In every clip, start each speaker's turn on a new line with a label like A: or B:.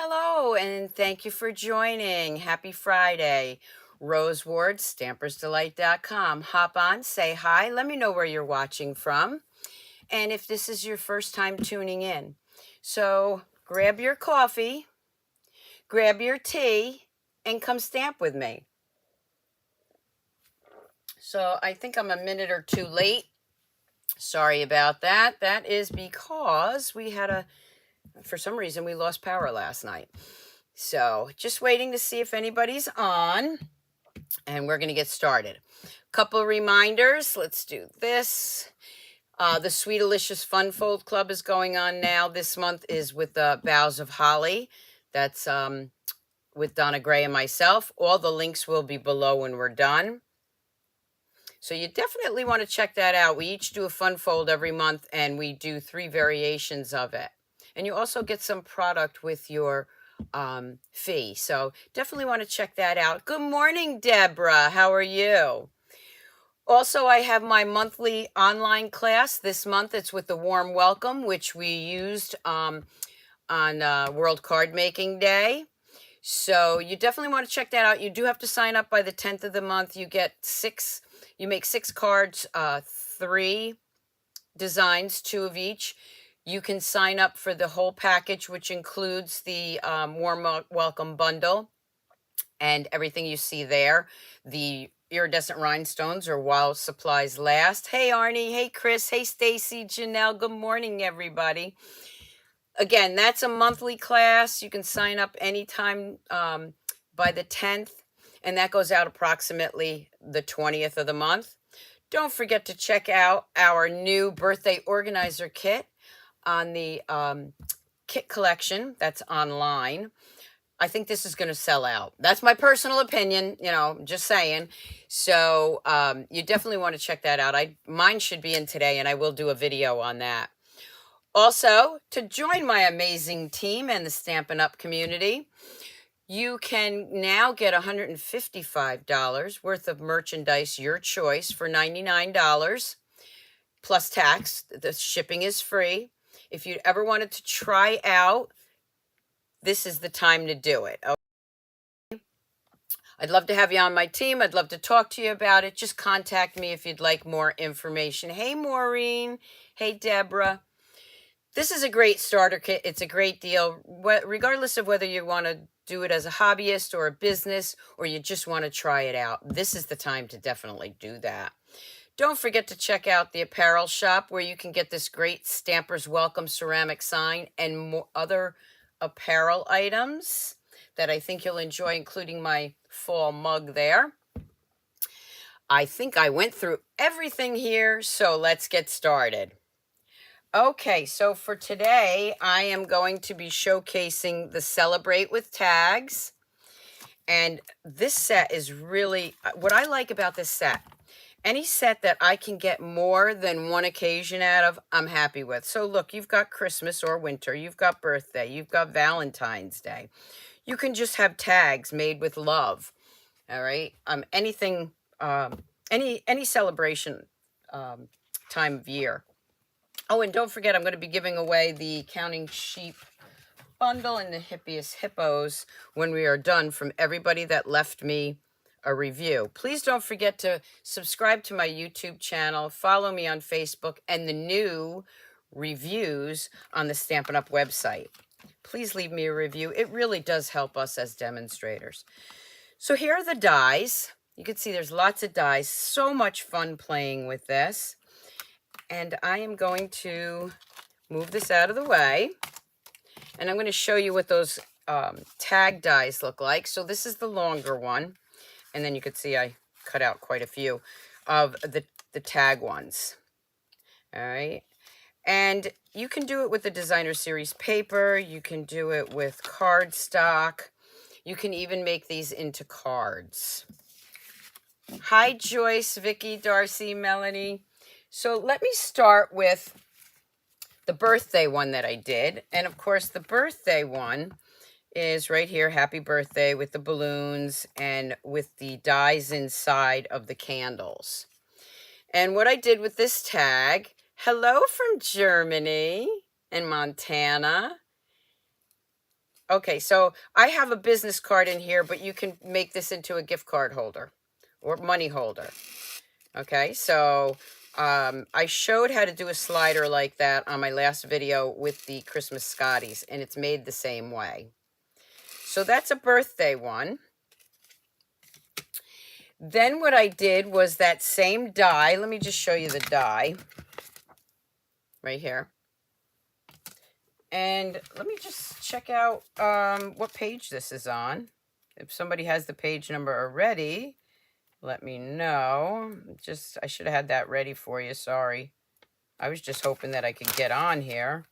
A: Hello, and thank you for joining. Happy Friday. Rose Ward, Stampersdelight.com. Hop on, say hi, let me know where you're watching from, and if this is your first time tuning in. So grab your coffee, grab your tea, and come stamp with me. So I think I'm a minute or two late. Sorry about that. That is because for some reason, we lost power last night. So just waiting to see if anybody's on, and we're going to get started. Couple reminders. Let's do this. The Sweet Licious Fun Fold Club is going on now. This month is with Boughs of Holly. That's with Donna Gray and myself. All the links will be below when we're done. So you definitely want to check that out. We each do a fun fold every month, and we do 3 variations of it. And you also get some product with your fee. So definitely want to check that out. Good morning, Deborah. How are you? Also, I have my monthly online class. This month it's with the Warm Welcome, which we used on World Card Making Day. So you definitely want to check that out. You do have to sign up by the 10th of the month. You make 6 cards, 3 designs, 2 of each. You can sign up for the whole package, which includes the Warm Welcome bundle and everything you see there. The iridescent rhinestones are while supplies last. Hey, Arnie. Hey, Chris. Hey, Stacy, Janelle. Good morning, everybody. Again, that's a monthly class. You can sign up anytime by the 10th, and that goes out approximately the 20th of the month. Don't forget to check out our new birthday organizer kit on the kit collection that's online. I think this is going to sell out. That's my personal opinion, just saying. So you definitely want to check that out. Mine should be in today, and I will do a video on that. Also, to join my amazing team and the Stampin' Up! Community, you can now get $155 worth of merchandise, your choice, for $99 plus tax. The shipping is free. If you ever wanted to try out, this is the time to do it. Okay? I'd love to have you on my team. I'd love to talk to you about it. Just contact me if you'd like more information. Hey, Maureen. Hey, Deborah. This is a great starter kit. It's a great deal, regardless of whether you want to do it as a hobbyist or a business, or you just want to try it out. This is the time to definitely do that. Don't forget to check out the apparel shop, where you can get this great Stampers Welcome ceramic sign and other apparel items that I think you'll enjoy, including my fall mug there. I think I went through everything here, so let's get started. Okay, so for today, I am going to be showcasing the Celebrate with Tags. And this set is really, what I like about this set, any set that I can get more than one occasion out of, I'm happy with. So look, you've got Christmas or winter, you've got birthday, you've got Valentine's Day. You can just have tags made with love, all right? Anything, any celebration time of year. Oh, and don't forget, I'm going to be giving away the Counting Sheep bundle and the Hippiest Hippos when we are done, from everybody that left me a review. Please don't forget to subscribe to my YouTube channel, follow me on Facebook, and the new reviews on the Stampin' Up! Website. Please leave me a review. It really does help us as demonstrators. So here are the dies. You can see there's lots of dies. So much fun playing with this. And I am going to move this out of the way. And I'm going to show you what those tag dies look like. So this is the longer one. And then you can see I cut out quite a few of the tag ones. All right. And you can do it with the Designer Series paper. You can do it with cardstock. You can even make these into cards. Hi, Joyce, Vicky, Darcy, Melanie. So let me start with the birthday one that I did. And of course, the birthday one is right here, Happy Birthday, with the balloons and with the dies inside of the candles. And what I did with this tag, hello from Germany and Montana. Okay, so I have a business card in here, but you can make this into a gift card holder or money holder. Okay, so I showed how to do a slider like that on my last video with the Christmas Scotties, and it's made the same way. So that's a birthday one. Then what I did was that same die. Let me just show you the die right here. And let me just check out what page this is on. If somebody has the page number already, let me know. I should have had that ready for you. Sorry. I was just hoping that I could get on here.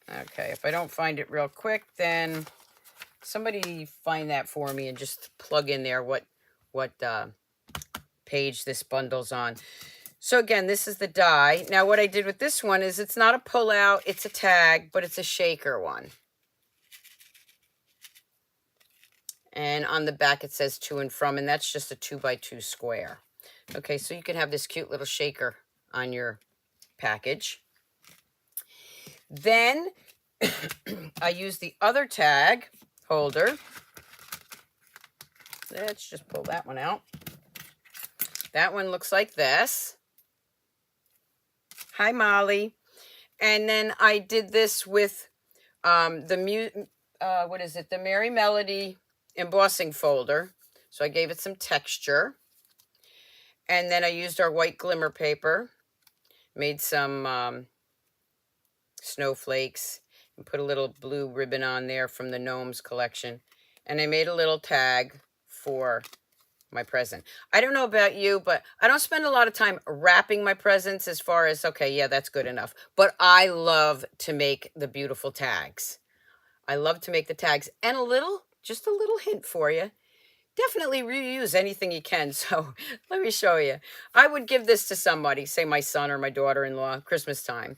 A: Okay, if I don't find it real quick, then somebody find that for me and just plug in there what page this bundle's on. So again, this is the die. Now what I did with this one is it's not a pull out, it's a tag, but it's a shaker one. And on the back it says to and from, and that's just a 2x2 square. Okay, so you can have this cute little shaker on your package. Then I use the other tag holder. Let's just pull that one out. That one looks like this. Hi, Molly. And then I did this with the Merry Melody embossing folder. So I gave it some texture. And then I used our white glimmer paper, made some snowflakes, and put a little blue ribbon on there from the Gnomes collection. And I made a little tag for my present. I don't know about you, but I don't spend a lot of time wrapping my presents as far as, okay, yeah, that's good enough. But I love to make the beautiful tags. I love to make the tags. And just a little hint for you. Definitely reuse anything you can. So let me show you. I would give this to somebody, say my son or my daughter-in-law, Christmas time.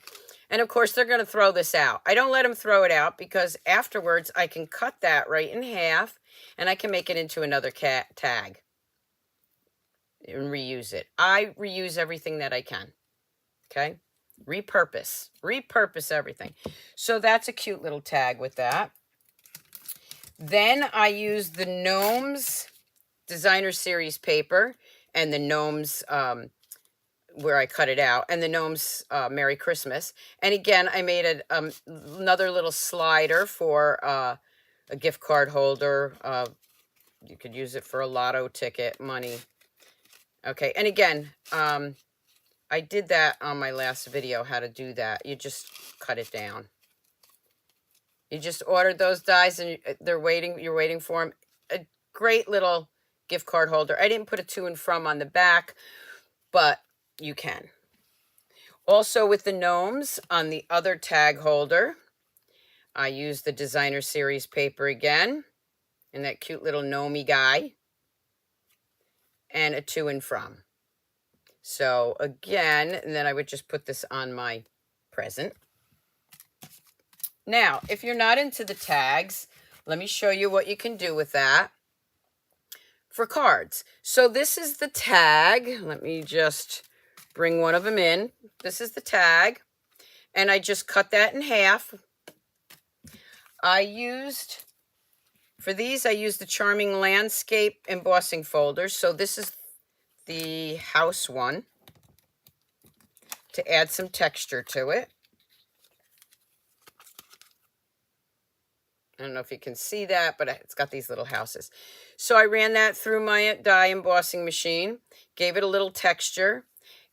A: And of course, they're going to throw this out. I don't let them throw it out because afterwards I can cut that right in half and I can make it into another tag and reuse it. I reuse everything that I can. Okay? Repurpose everything. So that's a cute little tag with that. Then I use the Gnomes Designer Series paper and the Gnomes where I cut it out, and the Gnomes Merry Christmas. And again, I made another little slider for a gift card holder. You could use it for a lotto ticket, money. Okay, and again, I did that on my last video, how to do that. You just cut it down. You just ordered those dies and you're waiting for them. A great little gift card holder. I didn't put a to and from on the back, but you can. Also with the Gnomes on the other tag holder, I used the Designer Series paper again, and that cute little gnomey guy, and a to and from. So again, and then I would just put this on my present. Now, if you're not into the tags, let me show you what you can do with that for cards. So this is the tag. Let me just bring one of them in. This is the tag, and I just cut that in half. For these, I used the Charming Landscape embossing folders. So this is the house one to add some texture to it. I don't know if you can see that, but it's got these little houses. So I ran that through my die embossing machine, gave it a little texture,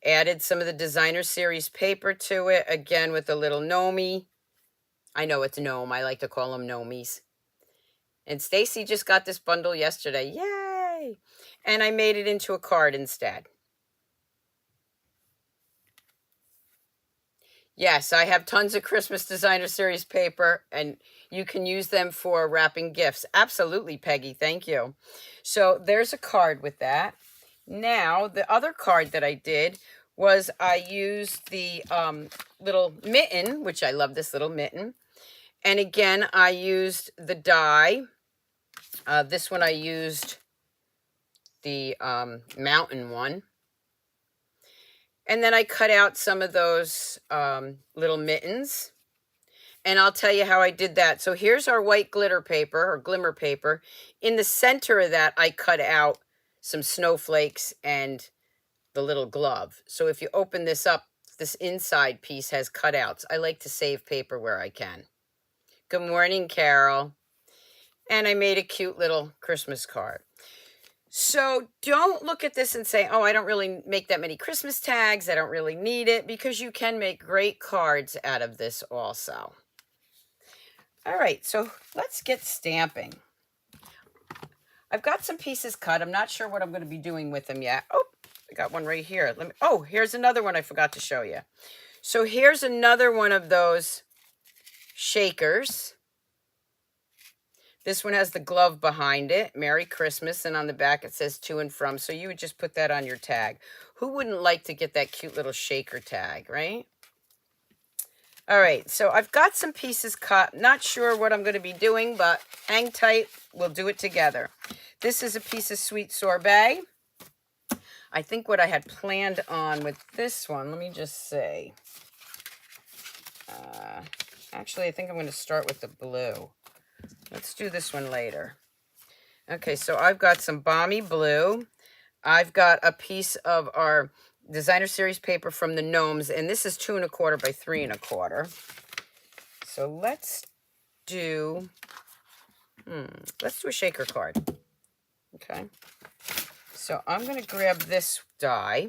A: added some of the Designer Series paper to it, again with a little gnomey. I know it's gnome. I like to call them gnomies. And Stacy just got this bundle yesterday. Yay! And I made it into a card instead. Yes, I have tons of Christmas Designer Series paper, and you can use them for wrapping gifts. Absolutely, Peggy. Thank you. So there's a card with that. Now, the other card that I did was I used the little mitten, which I love this little mitten. And again, I used the die. This one I used the mountain one. And then I cut out some of those little mittens. And I'll tell you how I did that. So here's our white glitter paper or glimmer paper. In the center of that, I cut out some snowflakes and the little glove. So if you open this up, this inside piece has cutouts. I like to save paper where I can. Good morning, Carol. And I made a cute little Christmas card. So don't look at this and say, oh, I don't really make that many Christmas tags. I don't really need it, because you can make great cards out of this also. All right, so let's get stamping. I've got some pieces cut. I'm not sure what I'm going to be doing with them yet. Oh, I got one right here. Oh, here's another one I forgot to show you. So here's another one of those shakers. This one has the glove behind it, Merry Christmas, and on the back it says to and from. So you would just put that on your tag. Who wouldn't like to get that cute little shaker tag, right? All right, so I've got some pieces cut. Not sure what I'm going to be doing, but hang tight. We'll do it together. This is a piece of sweet sorbet. I think what I had planned on with this one, let me just say. Actually, I think I'm going to start with the blue. Let's do this one later. Okay, so I've got some balmy blue. I've got a piece of our designer series paper from the Gnomes, and this is 2 1/4 by 3 1/4. So let's do a shaker card. Okay. So I'm going to grab this die,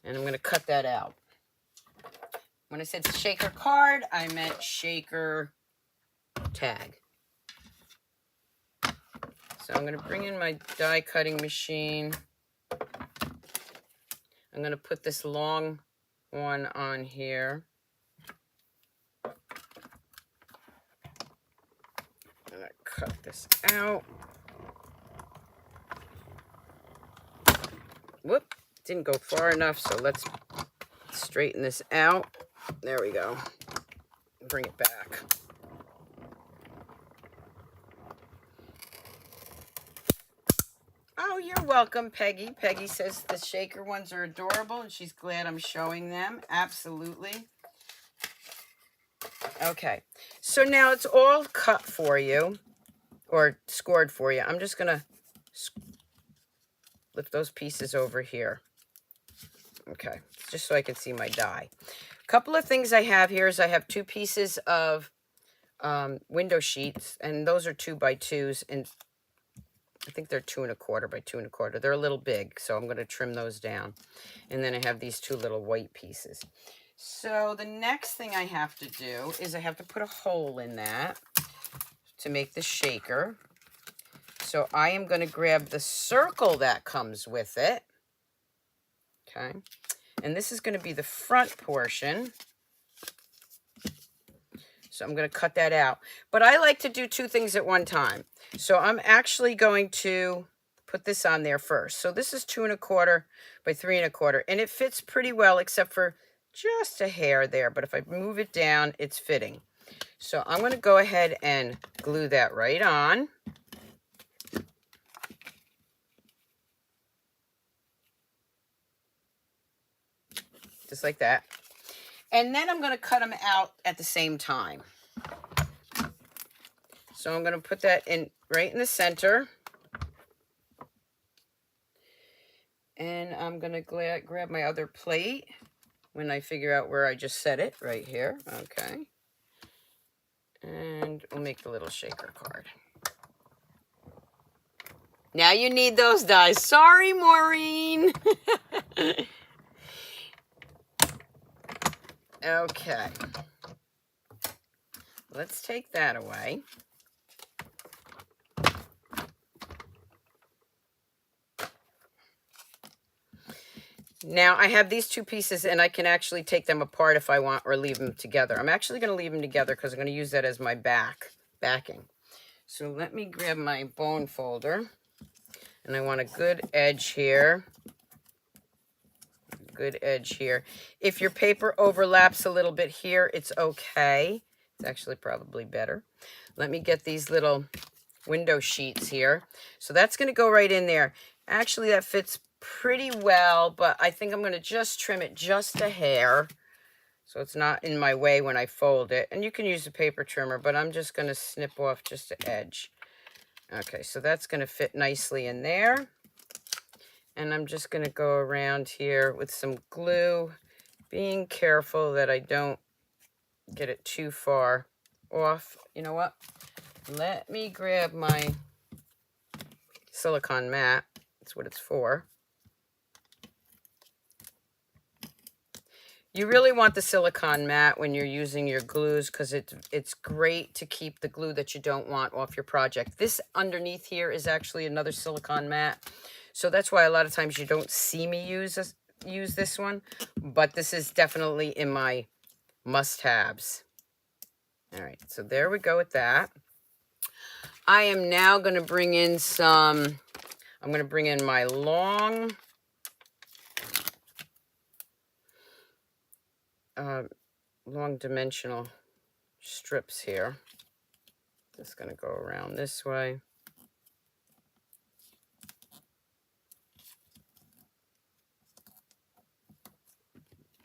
A: and I'm going to cut that out. When I said shaker card, I meant shaker tag. So I'm going to bring in my die cutting machine. I'm going to put this long one on here. I'm going to cut this out. Whoop, didn't go far enough, so let's straighten this out. There we go. Bring it back. Oh, you're welcome, Peggy. Peggy says the shaker ones are adorable, and she's glad I'm showing them. Absolutely. Okay, so now it's all cut for you, or scored for you. I'm just going to lift those pieces over here. Okay, just so I can see my die. A couple of things I have here is I have 2 pieces of window sheets, and those are 2 by 2s, and I think they're 2 1/4 by 2 1/4. They're a little big, so I'm going to trim those down. And then I have these 2 little white pieces. So the next thing I have to do is I have to put a hole in that to make the shaker. So I am going to grab the circle that comes with it. Okay. And this is going to be the front portion. So I'm going to cut that out. But I like to do 2 things at one time. So I'm actually going to put this on there first. So this is 2 1/4 by 3 1/4. And it fits pretty well, except for just a hair there. But if I move it down, it's fitting. So I'm going to go ahead and glue that right on. Just like that. And then I'm going to cut them out at the same time. So I'm going to put that in right in the center. And I'm going to grab my other plate when I figure out where I just set it, right here. Okay. And we'll make the little shaker card. Now you need those dies. Sorry, Maureen. Okay. Let's take that away. Now I have these 2 pieces, and I can actually take them apart if I want, or leave them together. I'm actually going to leave them together because I'm going to use that as my backing. So let me grab my bone folder, and I want a good edge here. Good edge here. If your paper overlaps a little bit here, it's okay. It's actually probably better. Let me get these little window sheets here. So that's going to go right in there. Actually, that fits pretty well, but I think I'm going to just trim it just a hair so it's not in my way when I fold it. And you can use a paper trimmer, but I'm just going to snip off just the edge. Okay, so that's going to fit nicely in there. And I'm just going to go around here with some glue, being careful that I don't get it too far off. You know what? Let me grab my silicone mat. That's what it's for. You really want the silicone mat when you're using your glues because it's great to keep the glue that you don't want off your project. This underneath here is actually another silicone mat. So that's why a lot of times you don't see me use this one. But this is definitely in my must-haves. All right, so there we go with that. I am now going to bring in I'm going to bring in my long dimensional strips here. Just going to go around this way.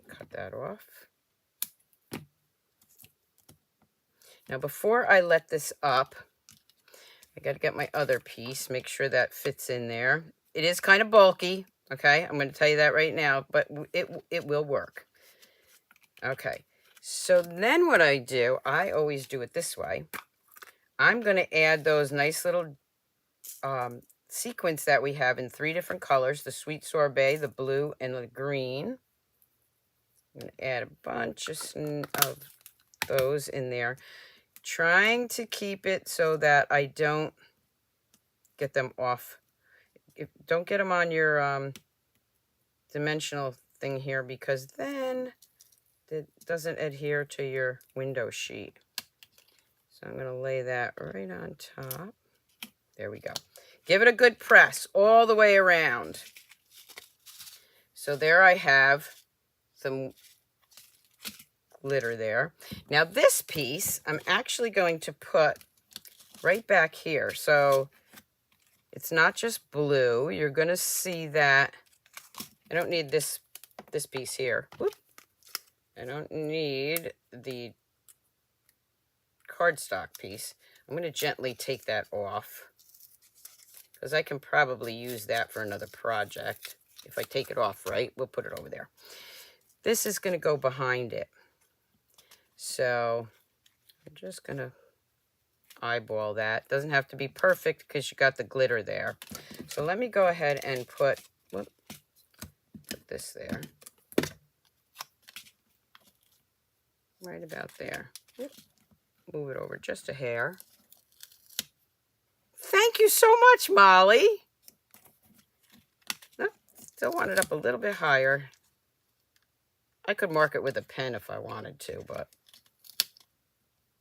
A: Cut that off. Now before I let this up, I got to get my other piece, make sure that fits in there. It is kind of bulky, okay? I'm going to tell you that right now, but it will work. Okay, so then what I do, I always do it this way. I'm going to add those nice little sequins that we have in 3 different colors, the sweet sorbet, the blue, and the green. I'm going to add a bunch of those in there, trying to keep it so that I don't get them off. Don't get them on your dimensional thing here, because then it doesn't adhere to your window sheet. So I'm going to lay that right on top. There we go. Give it a good press all the way around. So there I have some glitter there. Now this piece I'm actually going to put right back here. So it's not just blue. You're going to see that I don't need this piece here. Whoop. I don't need the cardstock piece. I'm going to gently take that off because I can probably use that for another project. If I take it off right, we'll put it over there. This is going to go behind it. So I'm just going to eyeball that. Doesn't have to be perfect because you got the glitter there. So let me go ahead and put this there. Right about there. Move it over just a hair. Thank you so much, Molly. Nope, still want it up a little bit higher. I could mark it with a pen if I wanted to, but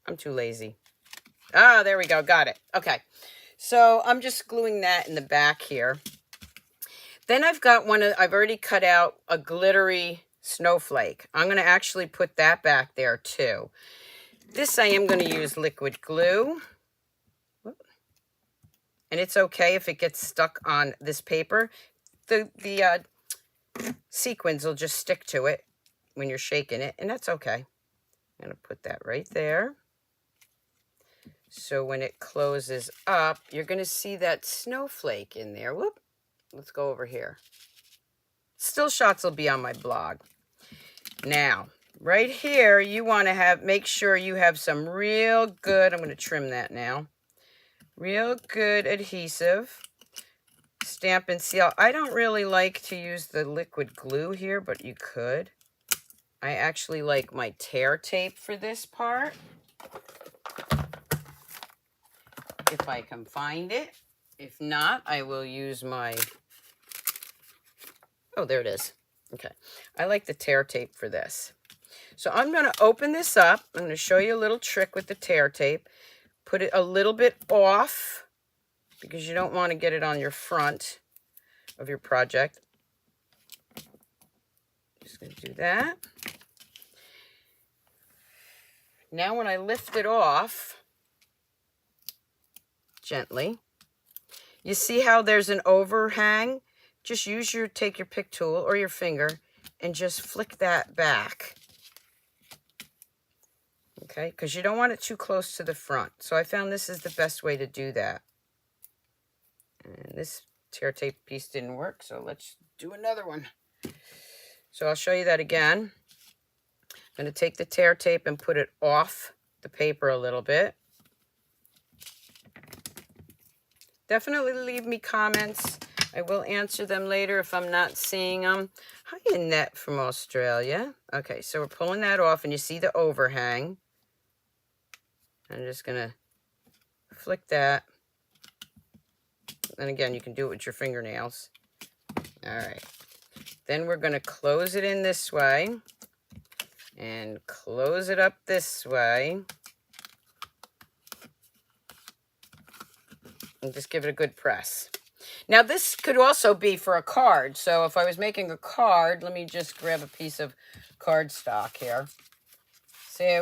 A: I'm too lazy. Ah, there we go. Got it. Okay. So I'm just gluing that in the back here. Then I've got I've already cut out a glittery snowflake. I'm going to actually put that back there too. This I am going to use liquid glue. And it's okay if it gets stuck on this paper. The sequins will just stick to it when you're shaking it, and that's okay. I'm going to put that right there. So when it closes up, you're going to see that snowflake in there. Whoop. Let's go over here. Still shots will be on my blog. Now, right here, you want to make sure you have some real good, I'm going to trim that now, real good adhesive. Stamp and seal. I don't really like to use the liquid glue here, but you could. I actually like my tear tape for this part, if I can find it. If not, I will use my, oh, there it is. Okay, I like the tear tape for this. So I'm going to open this up. I'm going to show you a little trick with the tear tape. Put it a little bit off because you don't want to get it on your front of your project. Just going to do that. Now when I lift it off gently, you see how there's an overhang? Just take your pick tool or your finger and just flick that back. Okay, because you don't want it too close to the front. So I found this is the best way to do that. And this tear tape piece didn't work, so let's do another one. So I'll show you that again. I'm going to take the tear tape and put it off the paper a little bit. Definitely leave me comments. I will answer them later if I'm not seeing them. Hi, Annette from Australia. Okay, so we're pulling that off, and you see the overhang. I'm just going to flick that. And again, you can do it with your fingernails. All right. Then we're going to close it in this way and close it up this way. And just give it a good press. Now, this could also be for a card. So if I was making a card, let me just grab a piece of cardstock here. Say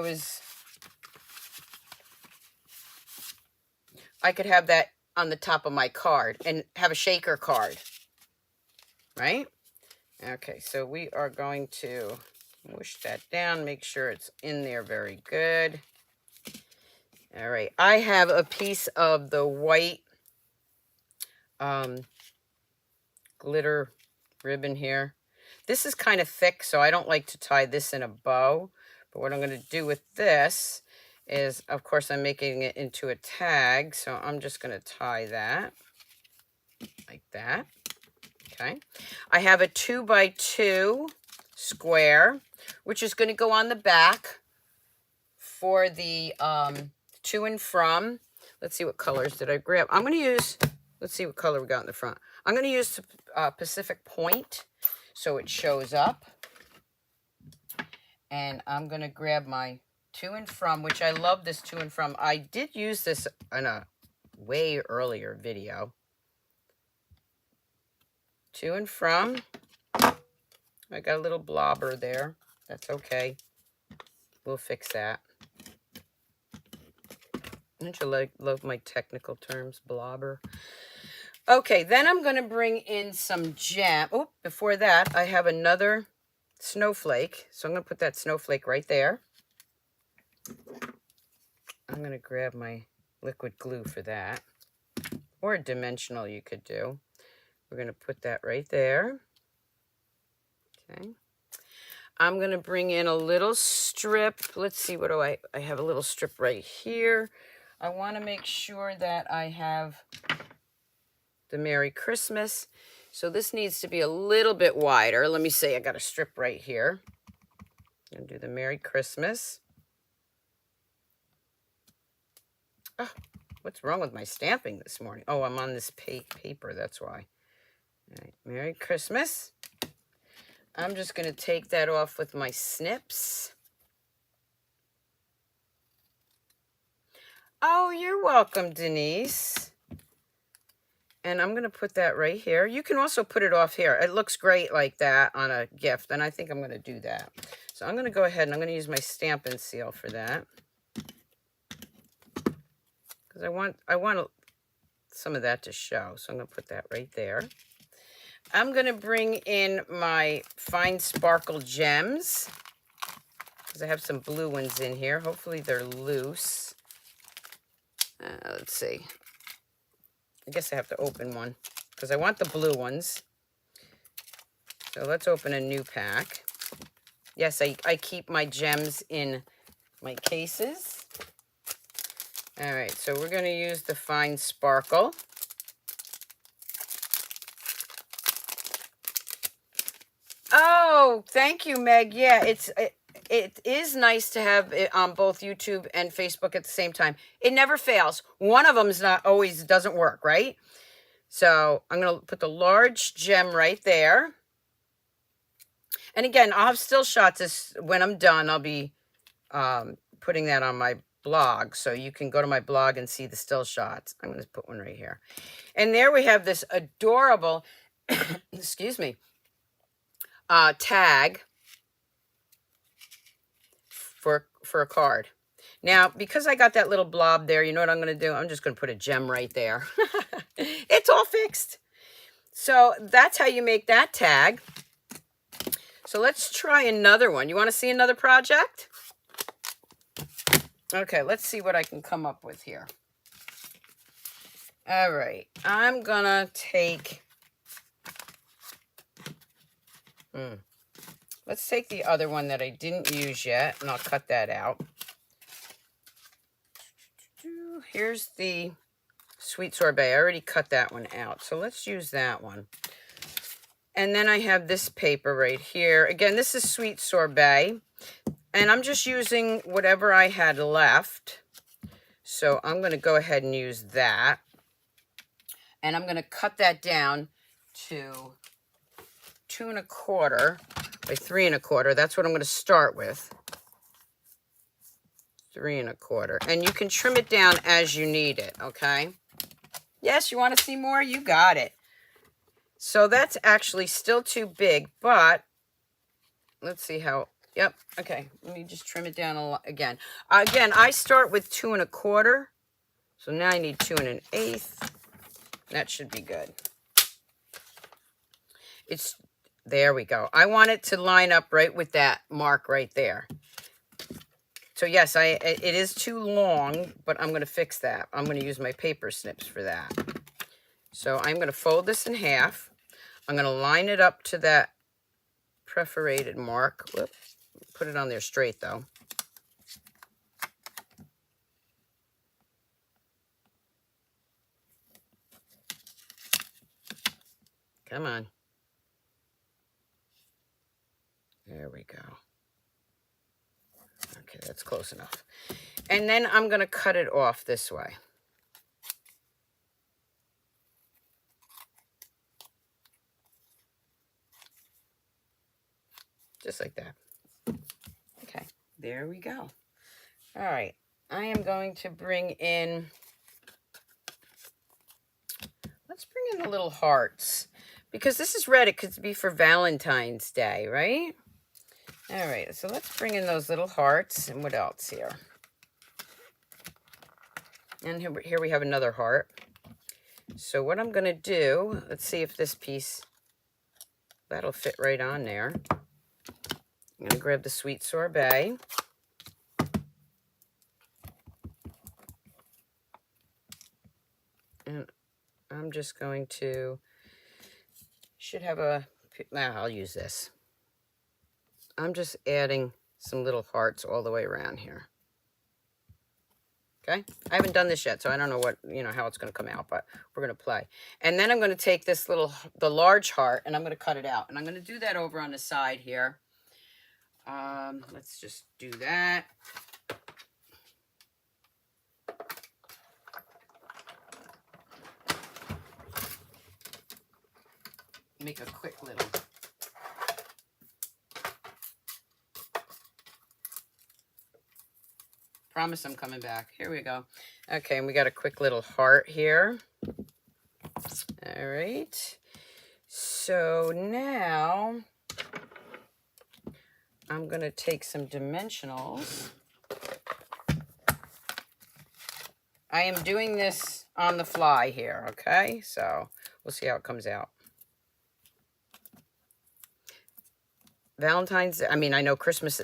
A: I could have that on the top of my card and have a shaker card, right? Okay, so we are going to mush that down, make sure it's in there very good. All right, I have a piece of the white glitter ribbon here. This is kind of thick, so I don't like to tie this in a bow. But what I'm going to do with this is, of course, I'm making it into a tag. So I'm just going to tie that like that. Okay. I have a 2x2 square, which is going to go on the back for the to and from. Let's see what colors did I grab. I'm going to use, let's see what color we got in the front. I'm going to use Pacific Point so it shows up. And I'm going to grab my to and from, which I love this to and from. I did use this in a way earlier video. To and from. I got a little blobber there. That's okay. We'll fix that. Don't you love my technical terms, blobber? Okay, then I'm going to bring in some jam. Oh, before that, I have another snowflake. So I'm going to put that snowflake right there. I'm going to grab my liquid glue for that. Or a dimensional you could do. We're going to put that right there. Okay. I'm going to bring in a little strip. Let's see, what do I have a little strip right here. I want to make sure that I have the Merry Christmas. So this needs to be a little bit wider. Let me see, I got a strip right here. I'm going to do the Merry Christmas. Oh, what's wrong with my stamping this morning? Oh, I'm on this paper, that's why. All right, Merry Christmas. I'm just going to take that off with my snips. Oh, you're welcome, Denise. And I'm going to put that right here. You can also put it off here. It looks great like that on a gift, and I think I'm going to do that. So I'm going to go ahead and I'm going to use my stamp and seal for that. Because I want some of that to show. So I'm going to put that right there. I'm going to bring in my fine sparkle gems. Because I have some blue ones in here. Hopefully they're loose. Let's see. I guess I have to open one because I want the blue ones. So let's open a new pack. Yes, I keep my gems in my cases. All right, so we're going to use the fine sparkle. Oh, thank you, Meg. Yeah, it is nice to have it on both YouTube and Facebook at the same time. It never fails. One of them is not always doesn't work, right? So I'm going to put the large gem right there. And again, I'll have still shots when I'm done. I'll be putting that on my blog. So you can go to my blog and see the still shots. I'm going to put one right here. And there we have this adorable, excuse me, tag for a card. Now, because I got that little blob there, you know what I'm going to do? I'm just going to put a gem right there. It's all fixed. So that's how you make that tag. So let's try another one. You want to see another project? Okay, let's see what I can come up with here. All right, I'm gonna take, let's take the other one that I didn't use yet, and I'll cut that out. Here's the sweet sorbet. I already cut that one out, so let's use that one. And then I have this paper right here. Again, this is sweet sorbet, and I'm just using whatever I had left. So I'm going to go ahead and use that. And I'm going to cut that down to 2 1/4 by 3 1/4. That's what I'm going to start with. 3 1/4. And you can trim it down as you need it, okay? Yes, you want to see more? You got it. So that's actually still too big, but let's see how, yep, okay. Let me just trim it down a lot again. Again, I start with 2 1/4. So now I need 2 1/8. That should be good. There we go. I want it to line up right with that mark right there. So yes, it is too long, but I'm going to fix that. I'm going to use my paper snips for that. So I'm going to fold this in half. I'm going to line it up to that perforated mark. Whoop. Put it on there straight though. Come on. There we go. Okay, that's close enough. And then I'm going to cut it off this way. Just like that. Okay, there we go. All right, I am going to bring in, let's bring in the little hearts. Because this is red, it could be for Valentine's Day, right? All right, so let's bring in those little hearts. And what else here? And here we have another heart. So what I'm going to do, let's see if this piece, that'll fit right on there. I'm going to grab the sweet sorbet. And I'm just going to, should have a, I'll use this. I'm just adding some little hearts all the way around here. Okay, I haven't done this yet, so I don't know what, how it's going to come out, but we're going to play. And then I'm going to take this the large heart, and I'm going to cut it out. And I'm going to do that over on the side here. Let's just do that. Make a quick little. Promise I'm coming back. Here we go. Okay, and we got a quick little heart here. All right. So now I'm going to take some dimensionals. I am doing this on the fly here, okay? So we'll see how it comes out. Valentine's, I know Christmas,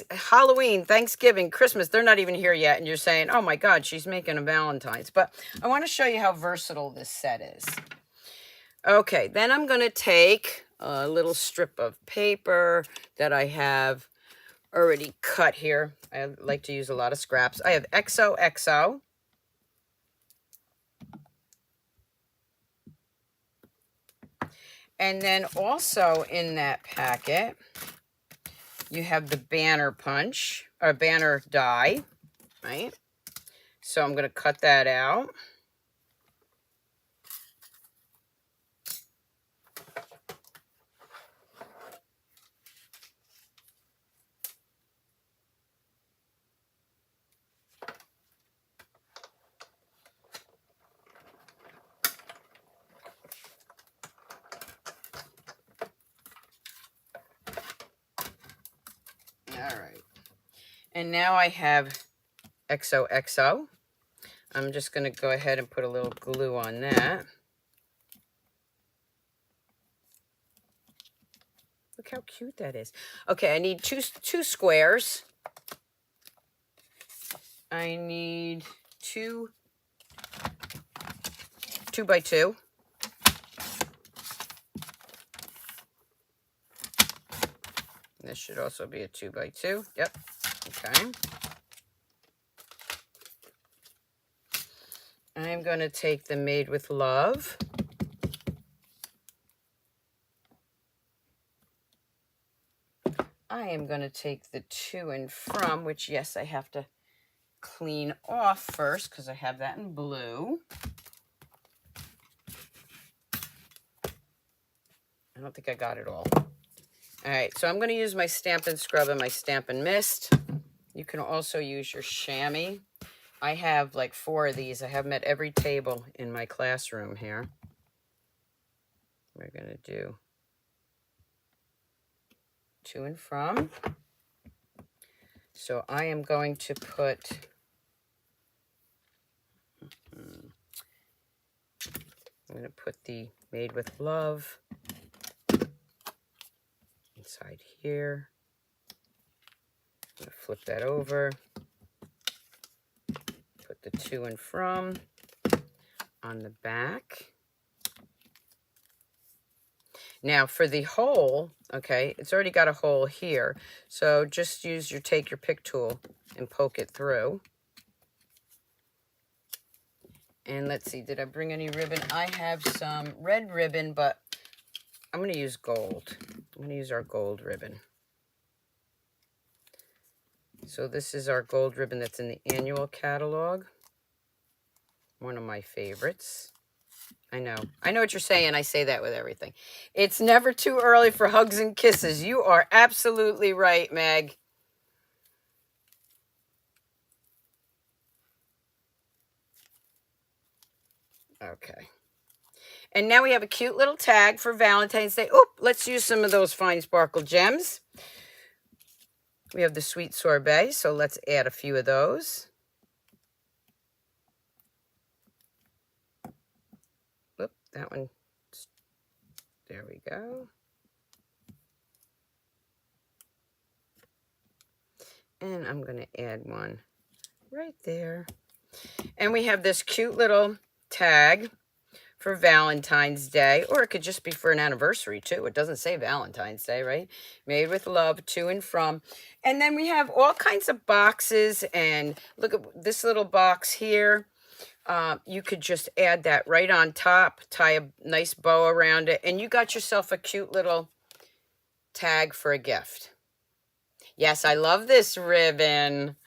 A: Halloween, Thanksgiving, Christmas, they're not even here yet. And you're saying, oh my God, she's making a Valentine's. But I want to show you how versatile this set is. Okay, then I'm going to take a little strip of paper that I have already cut here. I like to use a lot of scraps. I have XOXO. And then also in that packet, you have the banner punch, or banner die, right? So I'm going to cut that out. All right. And now I have XOXO. I'm just going to go ahead and put a little glue on that. Look how cute that is. Okay, I need two squares. I need two 2x2. This should also be a 2x2. Yep. Okay. I'm going to take the Made with Love. I am going to take the To and From, which, yes, I have to clean off first because I have that in blue. I don't think I got it all. All right, so I'm going to use my Stampin' Scrub and my Stampin' Mist. You can also use your chamois. I have like 4 of these. I have them at every table in my classroom here. We're going to do To and From. So I am going to put, I'm going to put the Made with Love inside here. I'm going to flip that over. Put the To and From on the back. Now for the hole, okay, it's already got a hole here. So just take your pick tool and poke it through. And let's see, did I bring any ribbon? I have some red ribbon, but I'm going to use gold. I'm going to use our gold ribbon. So this is our gold ribbon that's in the annual catalog. One of my favorites. I know what you're saying. I say that with everything. It's never too early for hugs and kisses. You are absolutely right, Meg. Okay. And now we have a cute little tag for Valentine's Day. Oh, let's use some of those fine sparkle gems. We have the Sweet Sorbet, so let's add a few of those. Whoop, that one. There we go. And I'm going to add one right there. And we have this cute little tag for Valentine's Day, or it could just be for an anniversary too. It doesn't say Valentine's Day, right? Made with Love, To and From. And then we have all kinds of boxes, and look at this little box here. You could just add that right on top, tie a nice bow around it, and you got yourself a cute little tag for a gift. Yes, I love this ribbon.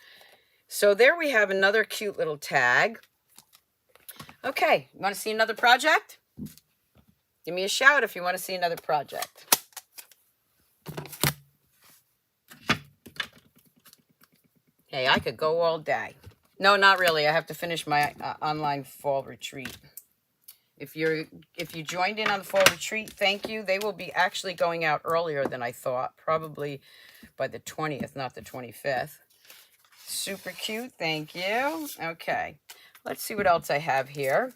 A: So there we have another cute little tag. Okay, you want to see another project? Give me a shout if you want to see another project. Hey, I could go all day. No, not really. I have to finish my online fall retreat. If you joined in on the fall retreat, thank you. They will be actually going out earlier than I thought, probably by the 20th, not the 25th. Super cute. Thank you. Okay. Let's see what else I have here.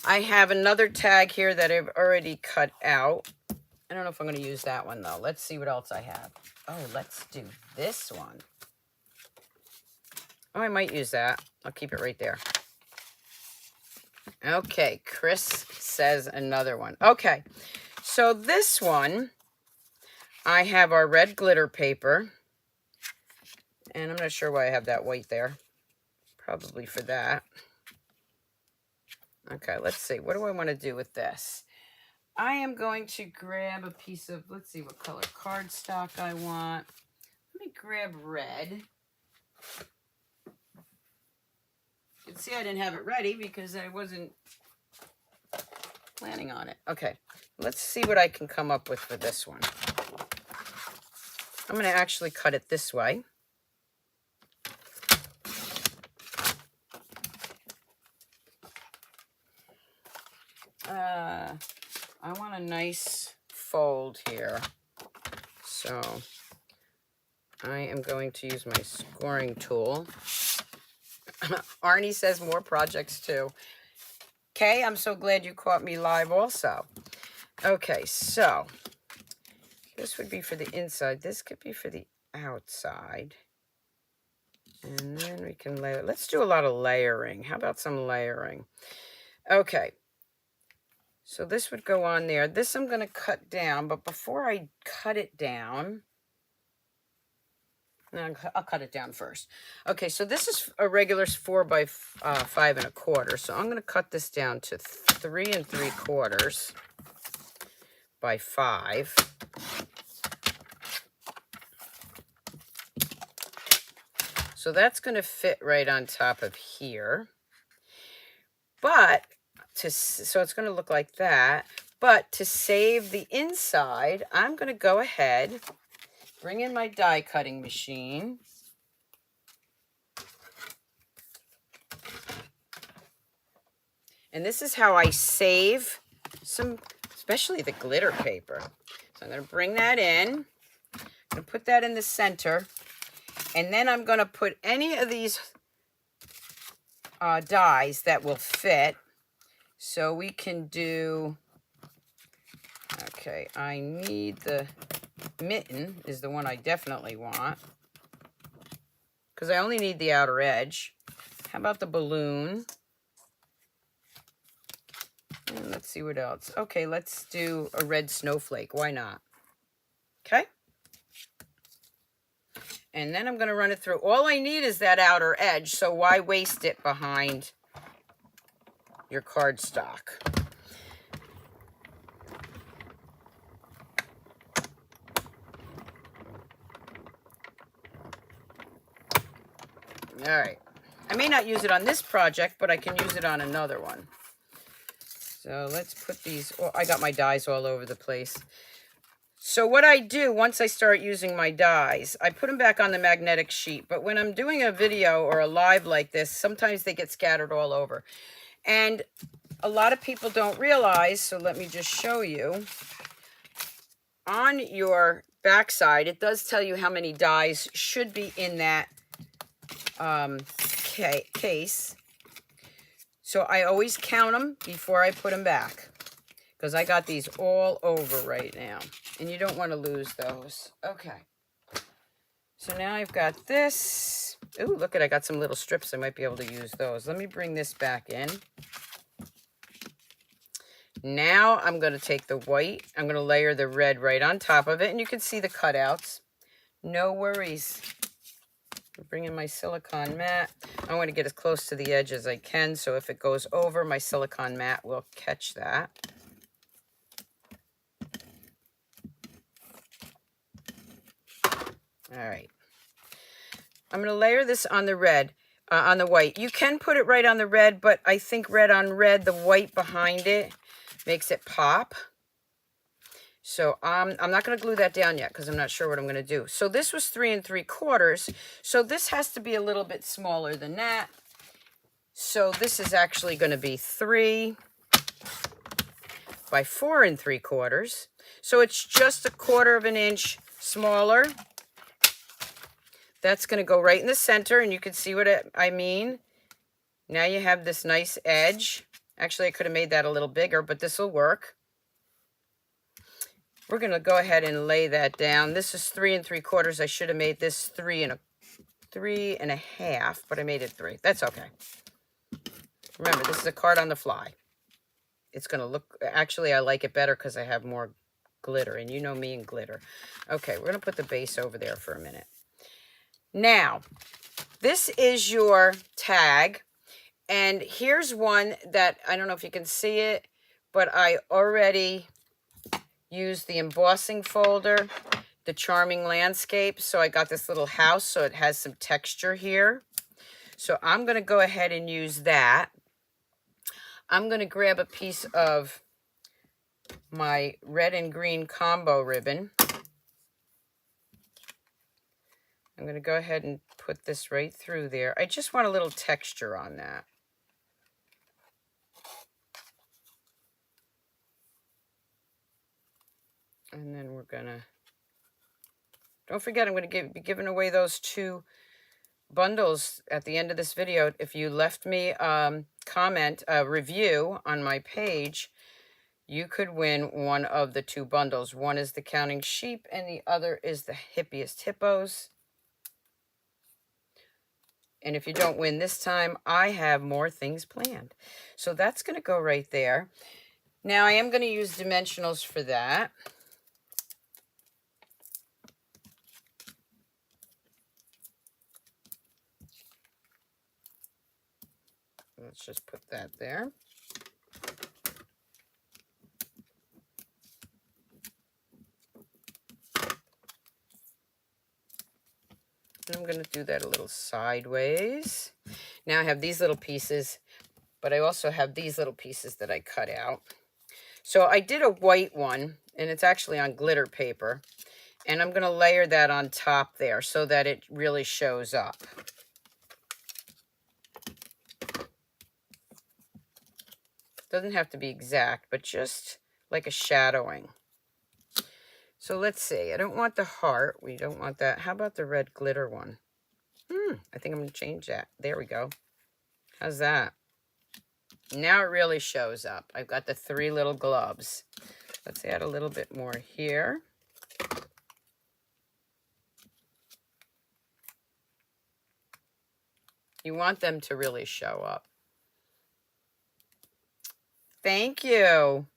A: I have another tag here that I've already cut out. I don't know if I'm going to use that one, though. Let's see what else I have. Oh, let's do this one. Oh, I might use that. I'll keep it right there. Okay, Chris says another one. Okay, so this one, I have our red glitter paper. And I'm not sure why I have that white there. Probably for that. Okay, let's see. What do I want to do with this? I am going to grab a piece of, let's see what color cardstock I want. Let me grab red. You can see I didn't have it ready because I wasn't planning on it. Okay, let's see what I can come up with for this one. I'm going to actually cut it this way. I want a nice fold here. So I am going to use my scoring tool. Arnie says more projects too. Kay, I'm so glad you caught me live also. Okay, so this would be for the inside. This could be for the outside. And then we can layer. Let's do a lot of layering. How about some layering? Okay. So this would go on there. This I'm going to cut down, but before I cut it down, I'll cut it down first. Okay, so this is a regular 4 by 5 1/4. So I'm going to cut this down to 3 3/4 by 5. So that's going to fit right on top of here. But so it's going to look like that. But to save the inside, I'm going to go ahead, bring in my die cutting machine. And this is how I save some, especially the glitter paper. So I'm going to bring that in. I'm going to put that in the center. And then I'm going to put any of these dies that will fit. So we can do, okay, I need the mitten is the one I definitely want, because I only need the outer edge. How about the balloon? And let's see what else. Okay, let's do a red snowflake. Why not? Okay. And then I'm going to run it through. All I need is that outer edge, so why waste it behind your cardstock? All right. I may not use it on this project, but I can use it on another one. So let's put these, oh, I got my dies all over the place. So what I do once I start using my dies, I put them back on the magnetic sheet. But when I'm doing a video or a live like this, sometimes they get scattered all over. And a lot of people don't realize, so let me just show you. On your backside, it does tell you how many dies should be in that case. So I always count them before I put them back, because I got these all over right now, and you don't want to lose those. Okay. So now I've got this. Ooh, look at, I got some little strips. I might be able to use those. Let me bring this back in. Now I'm going to take the white. I'm going to layer the red right on top of it, and you can see the cutouts. No worries. Bring in my silicone mat. I want to get as close to the edge as I can, so if it goes over, my silicone mat will catch that. All right. I'm going to layer this on the red, on the white. You can put it right on the red, but I think red on red, the white behind it makes it pop. So I'm not going to glue that down yet because I'm not sure what I'm going to do. So this was 3 3/4. So this has to be a little bit smaller than that. So this is actually going to be 3 by 4 3/4. So it's just 1/4 of an inch smaller. That's going to go right in the center, and you can see what I mean. Now you have this nice edge. Actually, I could have made that a little bigger, but this will work. We're going to go ahead and lay that down. This is 3 3/4. I should have made this 3 1/2, but I made it 3. That's okay. Remember, this is a card on the fly. It's going to look, actually, I like it better because I have more glitter, and you know me and glitter. Okay, we're going to put the base over there for a minute. Now, this is your tag, and here's one that, I don't know if you can see it, but I already used the embossing folder, the Charming Landscape. So I got this little house, so it has some texture here. So I'm going to go ahead and use that. I'm going to grab a piece of my red and green combo ribbon. I'm going to go ahead and put this right through there. I just want a little texture on that. And then we're going to, don't forget, I'm going to be giving away those 2 bundles at the end of this video. If you left me a review on my page, you could win one of the 2 bundles. One is the Counting Sheep, and the other is the Hippiest Hippos. And if you don't win this time, I have more things planned. So that's going to go right there. Now I am going to use dimensionals for that. Let's just put that there. And I'm going to do that a little sideways. Now I have these little pieces, but I also have these little pieces that I cut out. So I did a white one, and it's actually on glitter paper. And I'm going to layer that on top there so that it really shows up. Doesn't have to be exact, but just like a shadowing. So let's see. I don't want the heart. We don't want that. How about the red glitter one? I think I'm going to change that. There we go. How's that? Now it really shows up. I've got the 3 little gloves. Let's add a little bit more here. You want them to really show up. Thank you.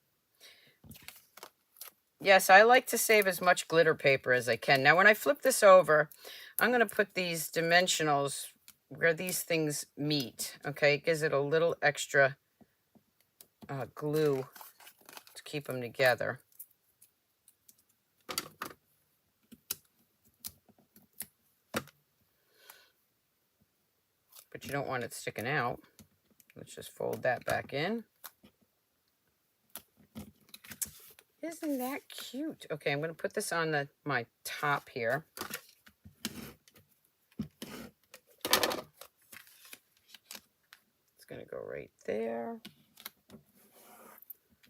A: Yes, I like to save as much glitter paper as I can. Now, when I flip this over, I'm going to put these dimensionals where these things meet, okay? It gives it a little extra glue to keep them together. But you don't want it sticking out. Let's just fold that back in. Isn't that cute? Okay, I'm going to put this on my top here. It's going to go right there.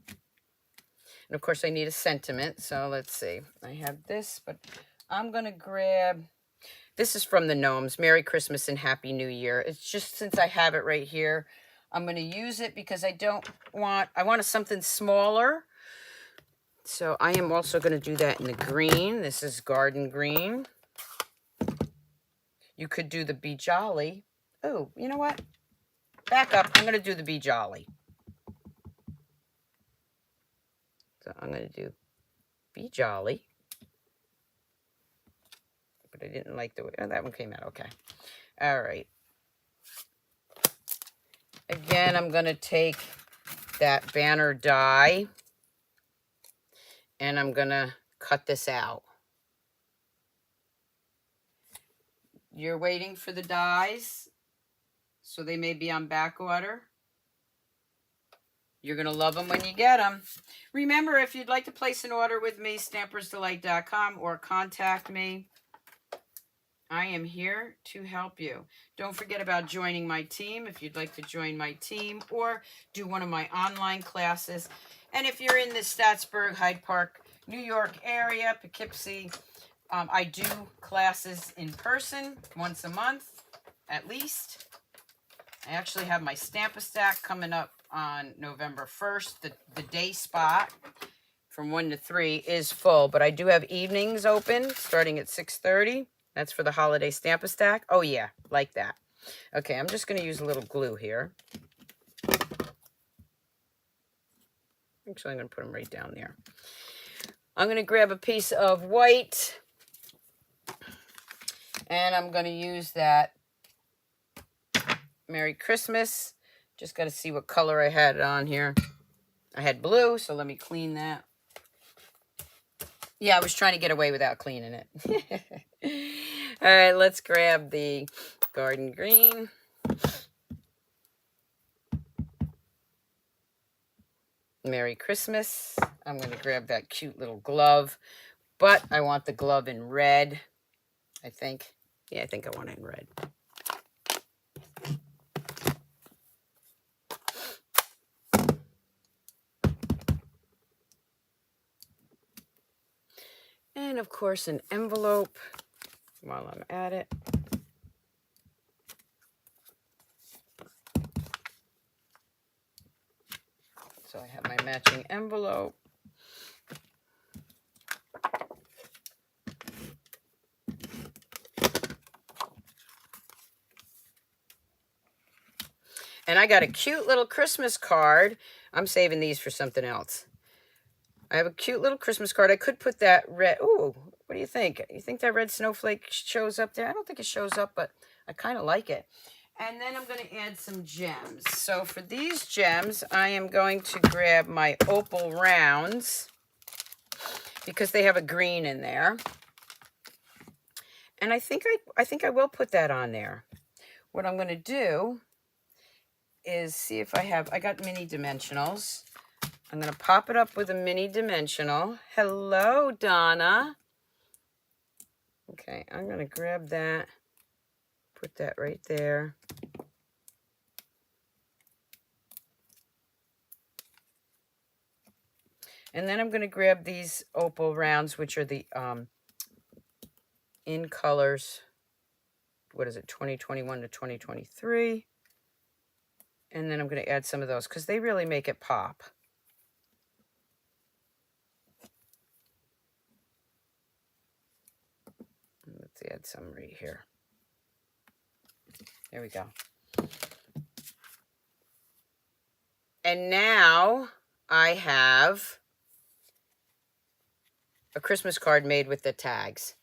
A: And of course I need a sentiment, so let's see. I have this, but I'm going to grab, this is from the Gnomes, Merry Christmas and Happy New Year. It's just since I have it right here, I'm going to use it because I want something smaller. So I am also going to do that in the green. This is garden green. You could do the Be Jolly. Oh, you know what? Back up. I'm going to do the Be Jolly. So I'm going to do Be Jolly. But I didn't like the way, oh, that one came out okay. All right. Again, I'm going to take that banner die and I'm going to cut this out. You're waiting for the dies, so they may be on back order. You're going to love them when you get them. Remember, if you'd like to place an order with me, Stampersdelight.com, or contact me. I am here to help you. Don't forget about joining my team if you'd like to join my team or do one of my online classes. And if you're in the Staatsburg, Hyde Park, New York area, Poughkeepsie, I do classes in person once a month at least. I actually have my Stamp-A-Stack coming up on November 1st. The day spot from 1 to 3 is full, but I do have evenings open starting at 6:30. That's for the holiday Stamp-A-Stack. Oh, yeah, like that. Okay, I'm just going to use a little glue here. Actually, I'm going to put them right down there. I'm going to grab a piece of white, and I'm going to use that Merry Christmas. Just got to see what color I had on here. I had blue, so let me clean that. Yeah, I was trying to get away without cleaning it. All right, let's grab the garden green. Merry Christmas. I'm going to grab that cute little glove, but I want the glove in red, I think. Yeah, I think I want it in red. And of course, an envelope while I'm at it. So I have my matching envelope. And I got a cute little Christmas card. I'm saving these for something else. I have a cute little Christmas card. I could put that red. Ooh, what do you think? You think that red snowflake shows up there? I don't think it shows up, but I kind of like it. And then I'm going to add some gems. So for these gems, I am going to grab my opal rounds because they have a green in there. And I think I will put that on there. What I'm going to do is see if I got mini dimensionals. I'm going to pop it up with a mini dimensional. Hello, Donna. Okay, I'm going to grab that, put that right there. And then I'm going to grab these opal rounds, which are the in colors, what is it, 2021 to 2023. And then I'm going to add some of those because they really make it pop. Let's add some right here. There we go. And now I have a Christmas card made with the tags.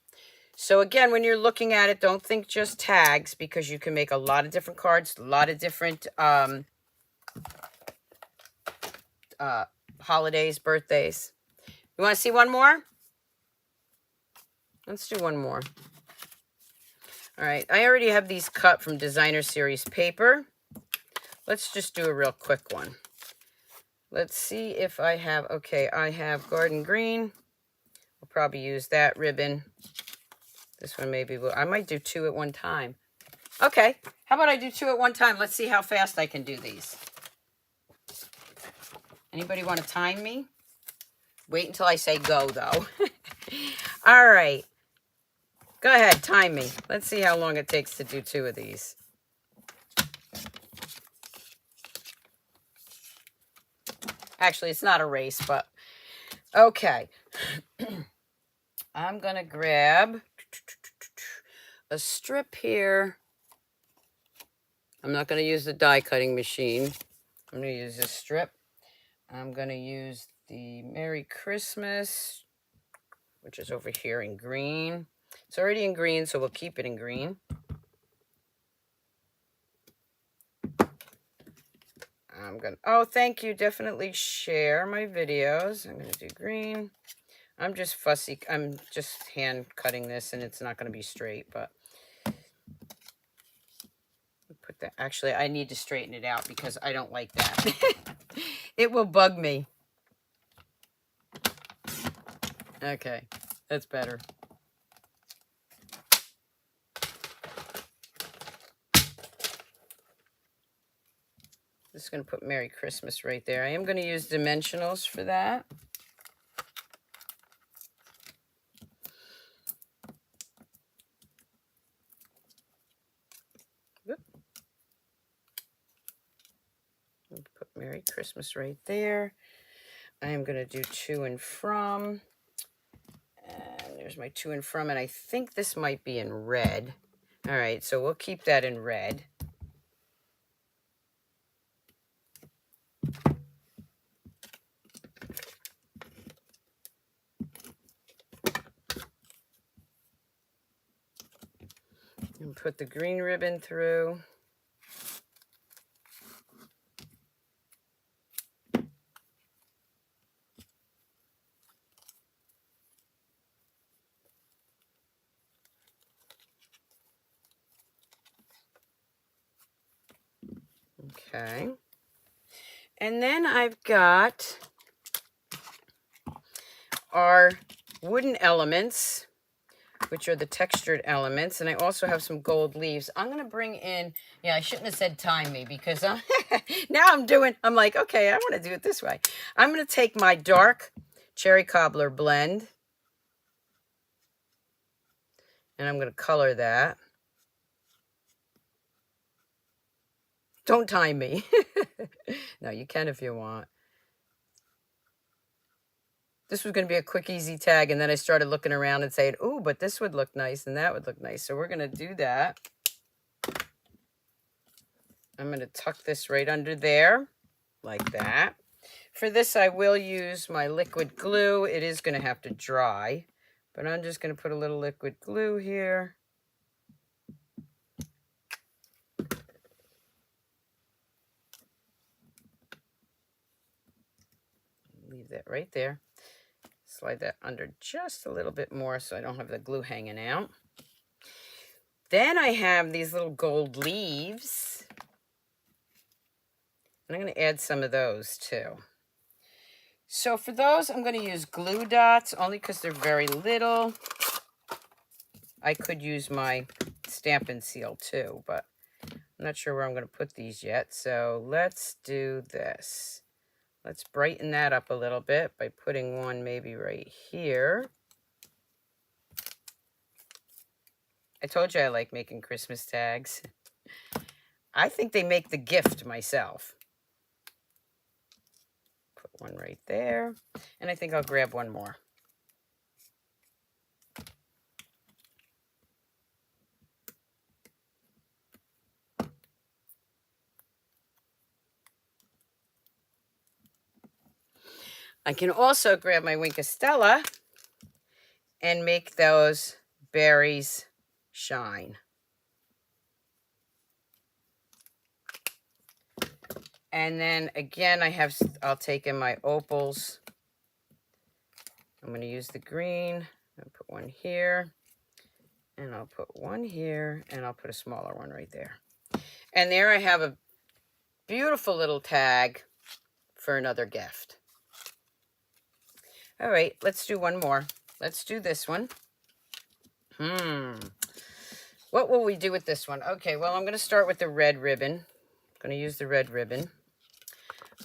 A: So again, when you're looking at it, don't think just tags because you can make a lot of different cards, a lot of different holidays, birthdays. You want to see one more? Let's do one more. All right, I already have these cut from Designer Series paper. Let's just do a real quick one. Let's see if I have, okay, I have Garden Green. We'll probably use that ribbon. This one maybe I might do two at one time. Okay, how about I do two at one time? Let's see how fast I can do these. Anybody want to time me? Wait until I say go, though. All right. Go ahead, time me. Let's see how long it takes to do two of these. Actually, it's not a race, but okay. I'm going to grab a strip here. I'm not going to use the die cutting machine. I'm going to use this strip. I'm going to use the Merry Christmas, which is over here in green. It's already in green, so we'll keep it in green. I'm going to, oh, thank you. Definitely share my videos. I'm going to do green. I'm just fussy. I'm just hand cutting this, and it's not going to be straight, but put that. Actually, I need to straighten it out because I don't like that. It will bug me. Okay, that's better. Just going to put Merry Christmas right there. I am going to use dimensionals for that. Put Merry Christmas right there. I am going to do to and from. And there's my to and from. And I think this might be in red. All right, so we'll keep that in red. And put the green ribbon through. Okay. And then I've got our wooden elements, which are the textured elements. And I also have some gold leaves. I'm going to bring in, yeah, I shouldn't have said time me because now I'm like, okay, I want to do it this way. I'm going to take my dark cherry cobbler blend and I'm going to color that. Don't time me. No, you can if you want. This was going to be a quick, easy tag, and then I started looking around and saying, ooh, but this would look nice, and that would look nice. So we're going to do that. I'm going to tuck this right under there, like that. For this, I will use my liquid glue. It is going to have to dry, but I'm just going to put a little liquid glue here. Leave that right there. Slide that under just a little bit more so I don't have the glue hanging out. Then I have these little gold leaves. And I'm going to add some of those too. So for those, I'm going to use glue dots only because they're very little. I could use my stamp and seal too, but I'm not sure where I'm going to put these yet. So let's do this. Let's brighten that up a little bit by putting one maybe right here. I told you I like making Christmas tags. I think they make the gift myself. Put one right there. And I think I'll grab one more. I can also grab my Wink of Stella and make those berries shine. And then again, I'll take in my opals. I'm going to use the green. I'll put one here, and I'll put one here, and I'll put a smaller one right there. And there I have a beautiful little tag for another gift. All right, let's do one more. Let's do this one. What will we do with this one? Okay, well, I'm going to start with the red ribbon. I'm going to use the red ribbon.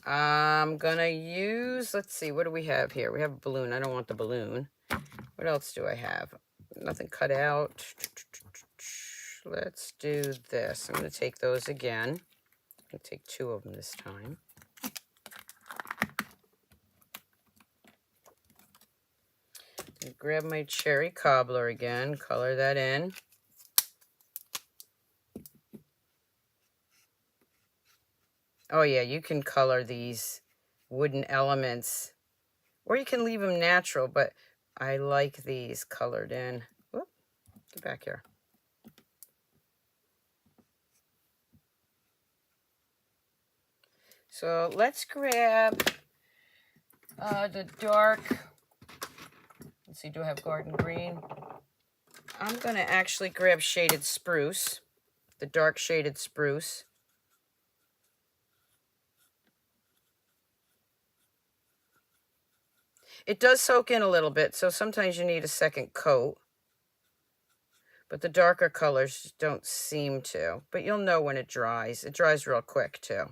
A: I'm going to use, let's see, what do we have here? We have a balloon. I don't want the balloon. What else do I have? Nothing cut out. Let's do this. I'm going to take those again. I'm going to take 2 of them this time. Grab my cherry cobbler again, color that in. Oh yeah, you can color these wooden elements, or you can leave them natural, but I like these colored in. Whoop, get back here. So let's grab the dark, let's see, do I have garden green? I'm going to actually grab shaded spruce, the dark shaded spruce. It does soak in a little bit, so sometimes you need a second coat. But the darker colors don't seem to. But you'll know when it dries. It dries real quick, too.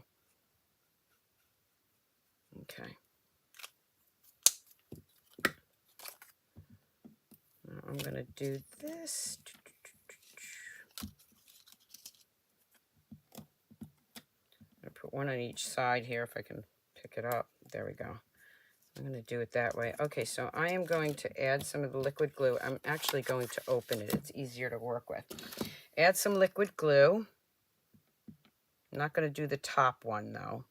A: Okay. Now I'm going to do this. I put one on each side here if I can pick it up. There we go. I'm going to do it that way. Okay, so I am going to add some of the liquid glue. I'm actually going to open it. It's easier to work with. Add some liquid glue. I'm not going to do the top one, though.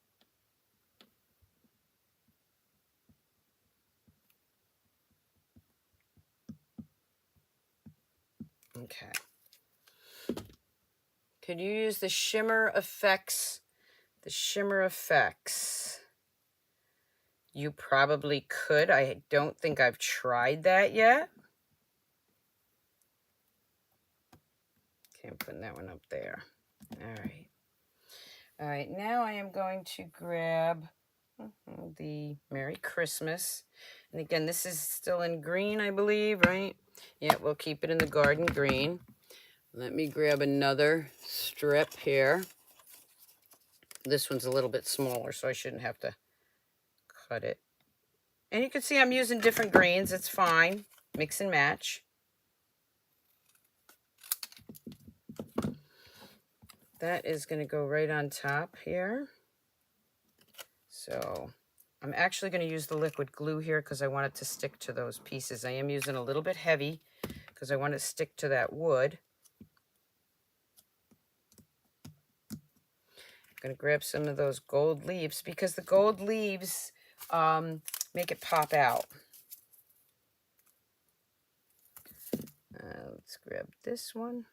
A: Okay. Could you use the shimmer effects? The shimmer effects. You probably could. I don't think I've tried that yet. Okay, I'm putting that one up there. All right. All right, now I am going to grab the Merry Christmas. And again, this is still in green, I believe, right? Yeah, we'll keep it in the garden green. Let me grab another strip here. This one's a little bit smaller, so I shouldn't have to cut it. And you can see I'm using different greens. It's fine. Mix and match. That is going to go right on top here. So I'm actually going to use the liquid glue here because I want it to stick to those pieces. I am using a little bit heavy because I want it to stick to that wood. going to grab some of those gold leaves because the gold leaves make it pop out. Let's grab this one.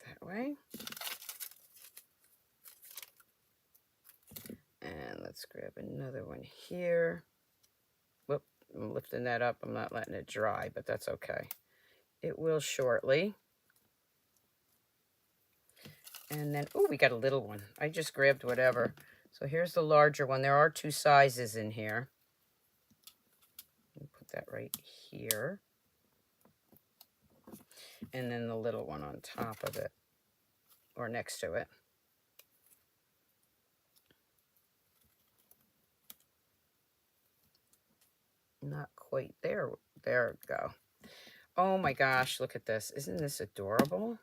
A: That way. And let's grab another one here. Whoop, I'm lifting that up. I'm not letting it dry, but that's okay. It will shortly. And then, oh, we got a little one. I just grabbed whatever. So here's the larger one. There are 2 sizes in here. Put that right here. And then the little one on top of it, or next to it. Not quite there. There we go. Oh my gosh, look at this. Isn't this adorable?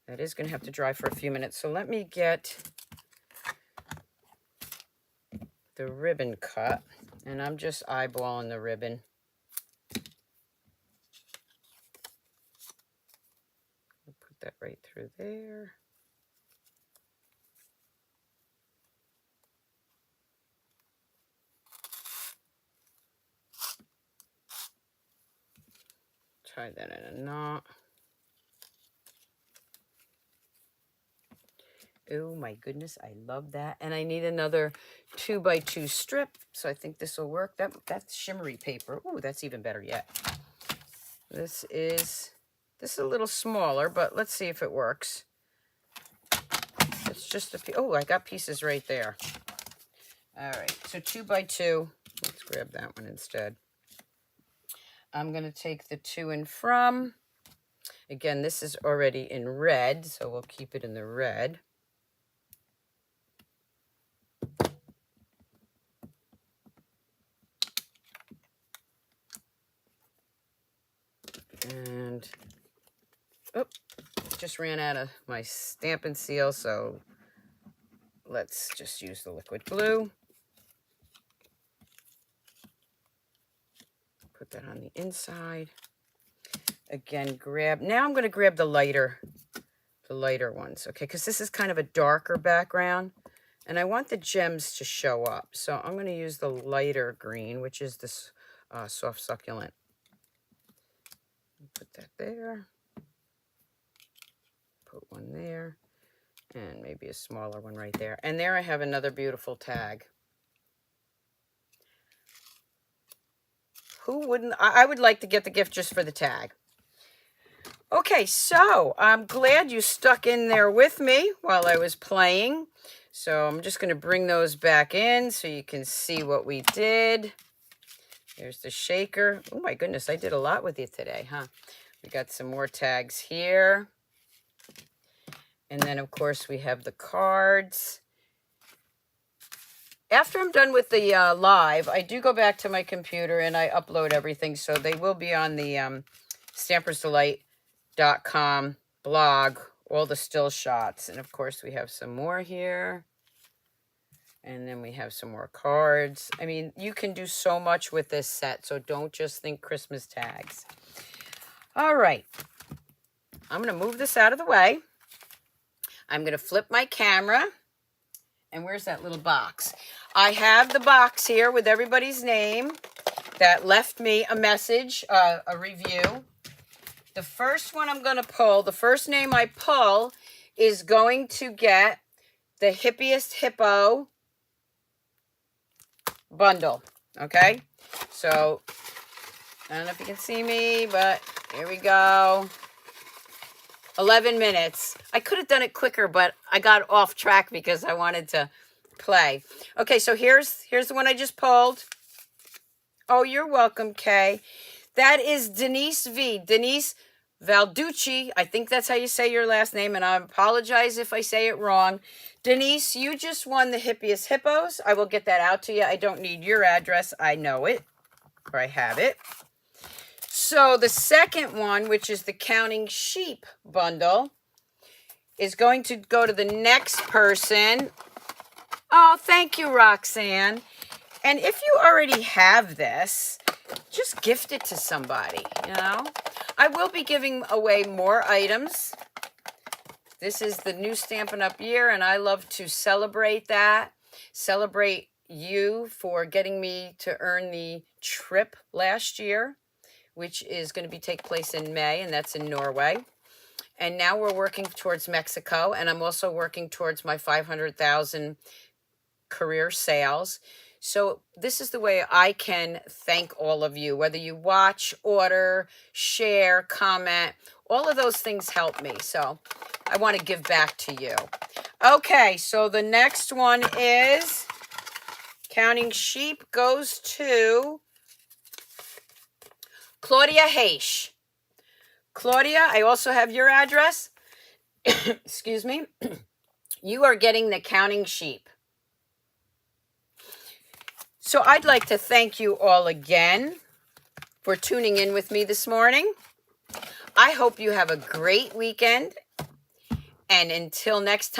A: That is going to have to dry for a few minutes. So let me get the ribbon cut. And I'm just eyeballing the ribbon. Put that right through there. Tie that in a knot. Oh my goodness, I love that. And I need another 2x2 strip, so I think this will work. That's shimmery paper. Ooh, that's even better yet. This is a little smaller, but let's see if it works. It's just a piece. Oh, I got pieces right there. All right, so 2x2. Let's grab that one instead. I'm going to take the to and from. Again, this is already in red, so we'll keep it in the red. And, oh, just ran out of my Stampin' Seal, so let's just use the liquid glue. Put that on the inside. Again, now I'm going to grab the lighter ones, okay, because this is kind of a darker background, and I want the gems to show up. So I'm going to use the lighter green, which is this soft succulent. Put that there. Put one there. And maybe a smaller one right there. And there I have another beautiful tag. Who wouldn't? I would like to get the gift just for the tag. Okay, so I'm glad you stuck in there with me while I was playing. So I'm just going to bring those back in so you can see what we did. Here's the shaker. Oh my goodness, I did a lot with you today, huh? We got some more tags here. And then, of course, we have the cards. After I'm done with the live, I do go back to my computer and I upload everything. So they will be on the Stampersdelight.com blog, all the still shots. And, of course, we have some more here. And then we have some more cards. I mean, you can do so much with this set, so don't just think Christmas tags. All right. I'm going to move this out of the way. I'm going to flip my camera. And where's that little box? I have the box here with everybody's name that left me a message, a review. The first one I'm going to pull, the first name I pull is going to get the Hippiest Hippo bundle, okay? So, I don't know if you can see me, but here we go. 11 minutes. I could have done it quicker, but I got off track because I wanted to play. Okay, so here's the one I just pulled. Oh, you're welcome, Kay. That is Denise V. Denise Valducci. I think that's how you say your last name, and I apologize if I say it wrong. Denise, you just won the Hippiest Hippos. I will get that out to you. I don't need your address. I know it, or I have it. So the second one, which is the Counting Sheep bundle, is going to go to the next person. Oh, thank you, Roxanne. And if you already have this, just gift it to somebody, you know. I will be giving away more items. This is the new Stampin' Up! Year, and I love to celebrate that. Celebrate you for getting me to earn the trip last year, which is going to take place in May, and that's in Norway. And now we're working towards Mexico, and I'm also working towards my 500,000 career sales. So this is the way I can thank all of you, whether you watch, order, share, comment. All of those things help me. So I want to give back to you. Okay, so the next one is Counting Sheep goes to Claudia Haish. Claudia, I also have your address. Excuse me. You are getting the Counting Sheep. So I'd like to thank you all again for tuning in with me this morning. I hope you have a great weekend. And until next time.